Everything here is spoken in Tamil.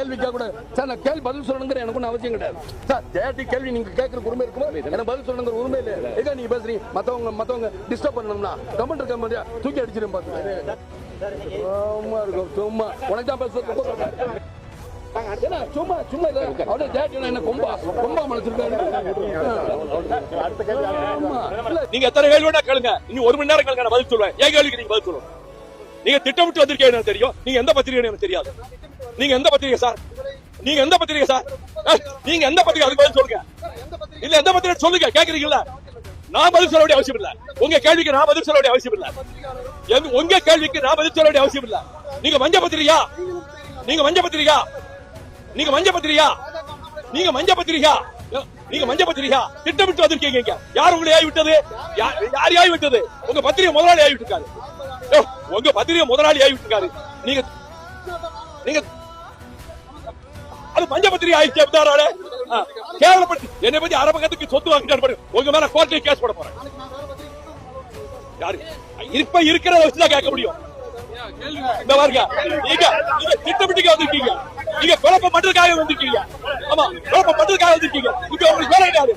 கேள்விக்காக கூட சார் நான் கேள்வி பதில் சொல்லணுங்கிற எனக்கு ஒன்றும் அவசியம் கிடையாது சார். ஜெயடி கேள்வி நீங்க கேட்கற உரிமை இருக்குமா? எனக்கு பதில் சொல்லணுங்கிற உரிமை இல்லை. எங்க நீங்க பேசுறீங்க? மத்தவங்க டிஸ்டர்ப் பண்ணணும்னா கமெண்ட் இருக்க மாதிரியா தூக்கி அடிச்சிடும் பாத்து. சும்மா இருக்கும் சும்மா உனக்கு தான் பேச சும்மா சும்மா அவனே ஜெயடி என்ன கொம்பா மனசிருக்காரு. நீங்க எத்தனை கேள்வி வேணா கேளுங்க, இன்னும் 1 மணி நேரம் கேளுங்க, நான் பதில் சொல்லுவேன். ஏன் கேள்விக்கு நீங்க பதில் சொல்லணும். நீங்க திட்டமிட்டு வந்திருக்கீங்க எனக்கு தெரியும். நீங்க எந்த பத்திரிகை எனக்கு தெரியாது. நீங்க எந்த பத்திரிகை சார்? நீங்க எந்த பத்திரிகை சார்? நீங்க எந்த பத்திரிகை? அதுக்கு பதில் சொல்லுங்க. இல்ல எந்த பத்திரிகை சொல்லுங்க. கேக்குறீங்களா? நான் பதில் சொல்ல வேண்டிய அவசியம் இல்ல. உங்க கேள்விக்கு நான் பதில் சொல்ல வேண்டிய அவசியம் இல்ல. உங்க கேள்விக்கு நான் பதில் சொல்ல வேண்டிய அவசியம் இல்ல. நீங்க மஞ்ச பத்திரிகா? நீங்க மஞ்ச பத்திரிகா? நீங்க மஞ்ச பத்திரிகா? நீங்க மஞ்ச பத்திரிகா? நீங்க மஞ்ச பத்திரிகா திட்டமிட்டு வந்திருக்கீங்க. யார் உங்களை ஆகி விட்டது? யார் ஆகி விட்டது? உங்க பத்திரிகை முதலாளி ஆகி விட்டுருக்காரு. உங்க பத்திரிகை முதலாளி ஆகி விட்டுருக்காரு. நீங்க நீங்க அது மஞ்ச பத்திரிகை ஆயிடுச்சு. கேவலப்பட்டு என்னை பத்தி அரபகத்துக்கு சொத்து வாங்கிட்டாரு. உங்க மேல கோர்ட்ல கேஸ் போட போறேன். யாரு இப்ப இருக்கிறத வச்சுதான் கேட்க முடியும். இந்த பாருங்க, நீங்க திட்டமிட்டு வந்திருக்கீங்க. நீங்க குழப்பம் பண்றதுக்காக வந்திருக்கீங்க. ஆமா, குழப்பம் பண்றதுக்காக வந்திருக்கீங்க. இங்க உங்களுக்கு வேலை கிடையாது.